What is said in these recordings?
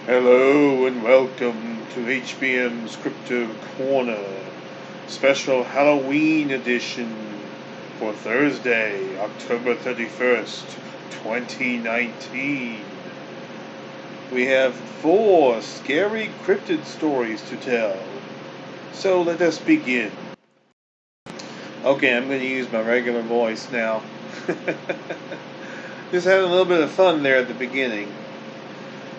Hello and welcome to HBM's Cryptid-Corner, special Halloween edition for Thursday, October 31st, 2019. We have 4 scary cryptid stories to tell, so let us begin. Okay, I'm going to use my regular voice now. Just having a little bit of fun there at the beginning.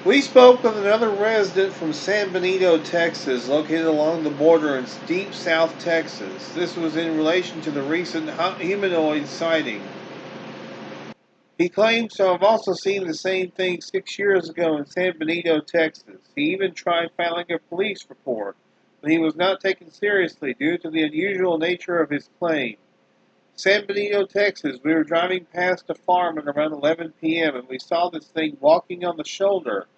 We spoke with another resident from San Benito, Texas, located along the border in deep South Texas. This was in relation to the recent humanoid sighting. He claims to have also seen the same thing 6 years ago in San Benito, Texas. He even tried filing a police report, but he was not taken seriously due to the unusual nature of his claim. San Benito, Texas, we were driving past a farm at around 11 p.m. and we saw this thing walking on the shoulder.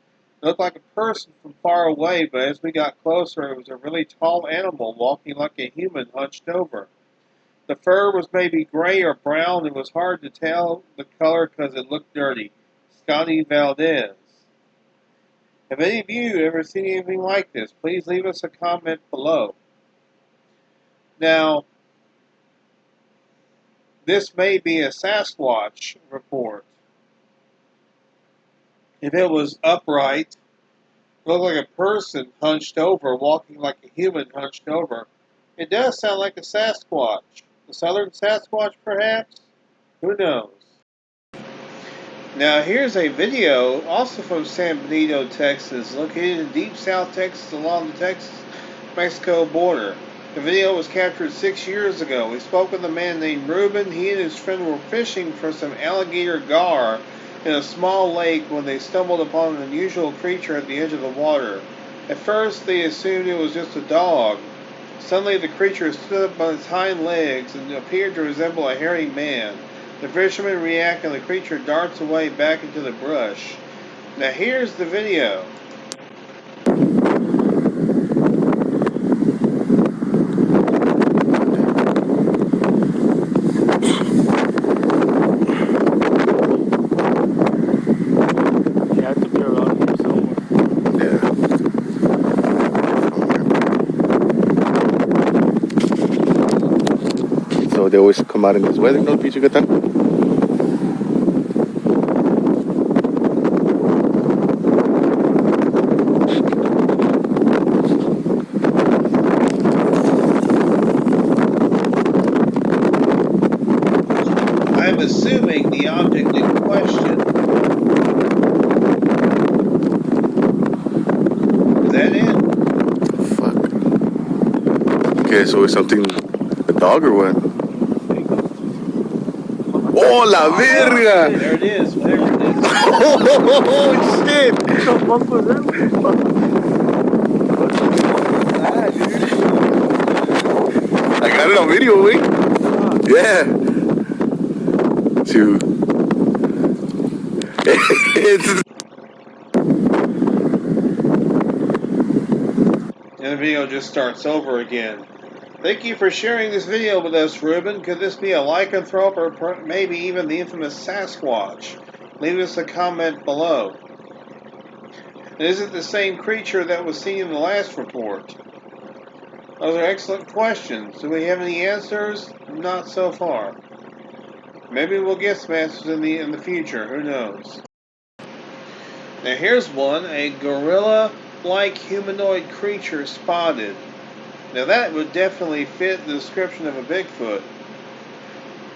It looked like a person from far away, but as we got closer, it was a really tall animal walking like a human hunched over. The fur was maybe gray or brown. It was hard to tell the color because it looked dirty. Scotty Valdez. Have any of you ever seen anything like this? Please leave us a comment below. Now, this may be a Sasquatch report. If it was upright, looked like a person hunched over, walking like a human hunched over, it does sound like a Sasquatch. The southern Sasquatch, perhaps? Who knows? Now, here's a video, also from San Benito, Texas, located in deep South Texas along the Texas-Mexico border. The video was captured 6 years ago. We spoke with a man named Ruben. He and his friend were fishing for some alligator gar in a small lake when they stumbled upon an unusual creature at the edge of the water. At first, they assumed it was just a dog. Suddenly, the creature stood up on its hind legs and appeared to resemble a hairy man. The fishermen react and the creature darts away back into the brush. Now, here's the video. So they always come out in this weather, ¿no? Pinche Yucatán. I'm assuming the object in question. Is that it? Fuck. Okay, so it's something, a dog or what? Oh, la verga! There it is. There it is. Oh, shit! What the fuck was that? I got it on video, wait. Yeah. Two. And the video just starts over again. Thank you for sharing this video with us, Ruben. Could this be a lycanthrope or maybe even the infamous Sasquatch? Leave us a comment below. And is it the same creature that was seen in the last report? Those are excellent questions. Do we have any answers? Not so far. Maybe we'll get some answers in the future. Who knows? Now here's one. A gorilla-like humanoid creature spotted. Now that would definitely fit the description of a Bigfoot.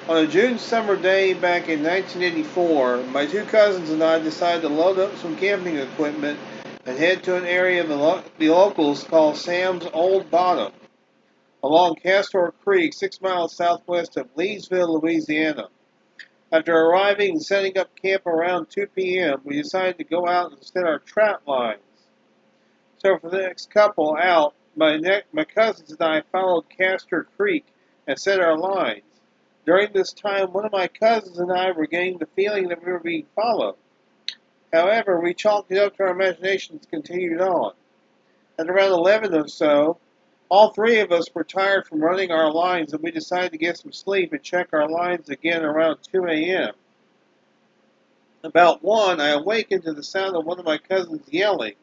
On a June summer day back in 1984, my 2 cousins and I decided to load up some camping equipment and head to an area the locals call Sam's Old Bottom, along Castor Creek, 6 miles southwest of Leesville, Louisiana. After arriving and setting up camp around 2 p.m., we decided to go out and set our trap lines. So for the next couple out, my cousins and I followed Castor Creek and set our lines. During this time, one of my cousins and I were getting the feeling that we were being followed. However, we chalked it up to our imaginations and continued on. At around 11 or so, all 3 of us were tired from running our lines and we decided to get some sleep and check our lines again around 2 a.m. About 1, I awakened to the sound of one of my cousins yelling.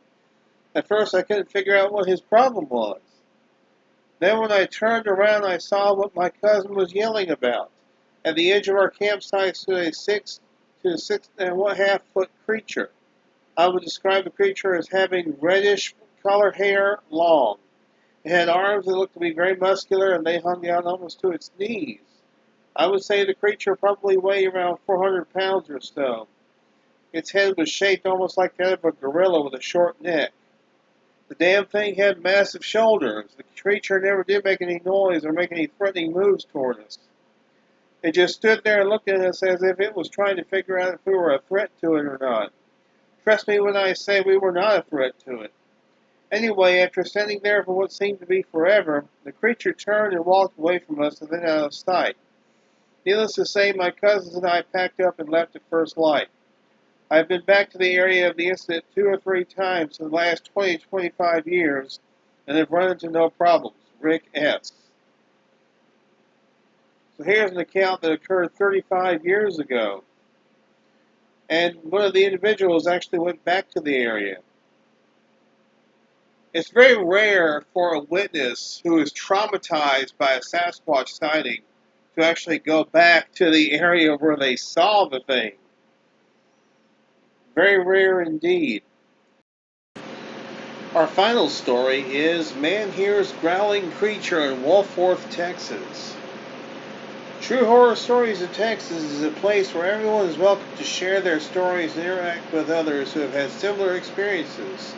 At first I couldn't figure out what his problem was. Then when I turned around I saw what my cousin was yelling about. At the edge of our campsite stood a 6 to 6.5 foot creature. I would describe the creature as having reddish colored hair, long. It had arms that looked to be very muscular and they hung down almost to its knees. I would say the creature probably weighed around 400 pounds or so. Its head was shaped almost like that of a gorilla with a short neck. The damn thing had massive shoulders. The creature never did make any noise or make any threatening moves toward us. It just stood there and looked at us as if it was trying to figure out if we were a threat to it or not. Trust me when I say we were not a threat to it. Anyway, after standing there for what seemed to be forever, the creature turned and walked away from us and then out of sight. Needless to say, my cousins and I packed up and left at first light. I have been back to the area of the incident 2 or 3 times in the last 20 to 25 years and have run into no problems. Rick S. So here's an account that occurred 35 years ago. And one of the individuals actually went back to the area. It's very rare for a witness who is traumatized by a Sasquatch sighting to actually go back to the area where they saw the thing. Very rare indeed. Our final story is Man Hears Growling Creature in Wolfworth, Texas. True Horror Stories of Texas is a place where everyone is welcome to share their stories and interact with others who have had similar experiences.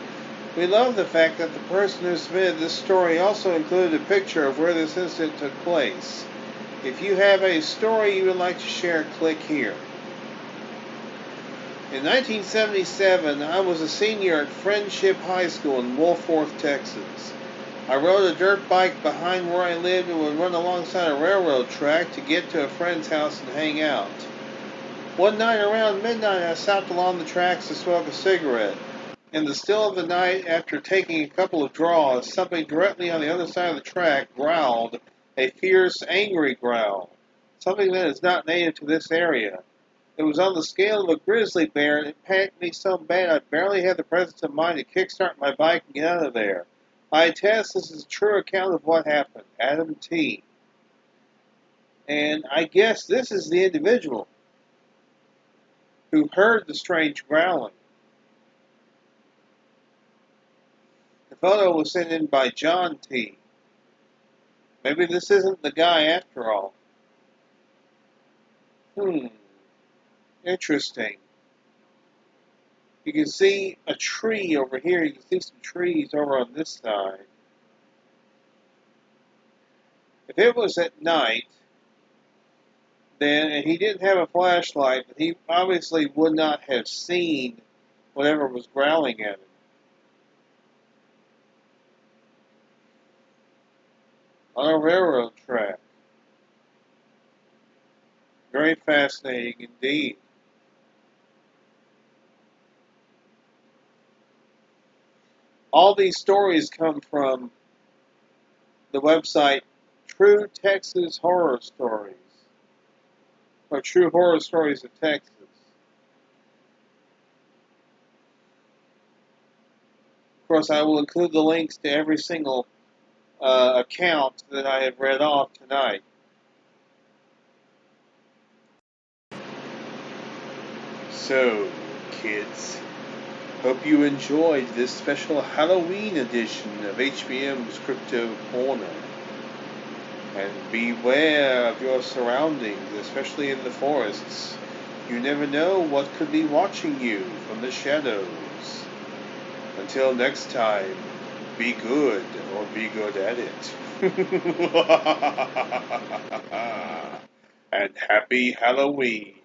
We love the fact that the person who submitted this story also included a picture of where this incident took place. If you have a story you would like to share, click here. In 1977, I was a senior at Friendship High School in Wolfworth, Texas. I rode a dirt bike behind where I lived and would run alongside a railroad track to get to a friend's house and hang out. One night around midnight, I stopped along the tracks to smoke a cigarette. In the still of the night, after taking a couple of draws, something directly on the other side of the track growled, a fierce, angry growl, something that is not native to this area. It was on the scale of a grizzly bear, and it panicked me so bad I barely had the presence of mind to kickstart my bike and get out of there. I attest this is a true account of what happened. Adam T. And I guess this is the individual who heard the strange growling. The photo was sent in by John T. Maybe this isn't the guy after all. Interesting. You can see a tree over here. You can see some trees over on this side. If it was at night, then, and he didn't have a flashlight, then he obviously would not have seen whatever was growling at him. On a railroad track. Very fascinating indeed. All these stories come from the website True Texas Horror Stories, or True Horror Stories of Texas. Of course, I will include the links to every single account that I have read off tonight. So, kids, hope you enjoyed this special Halloween edition of HBM's Cryptid-Corner. And beware of your surroundings, especially in the forests. You never know what could be watching you from the shadows. Until next time, be good or be good at it. And happy Halloween.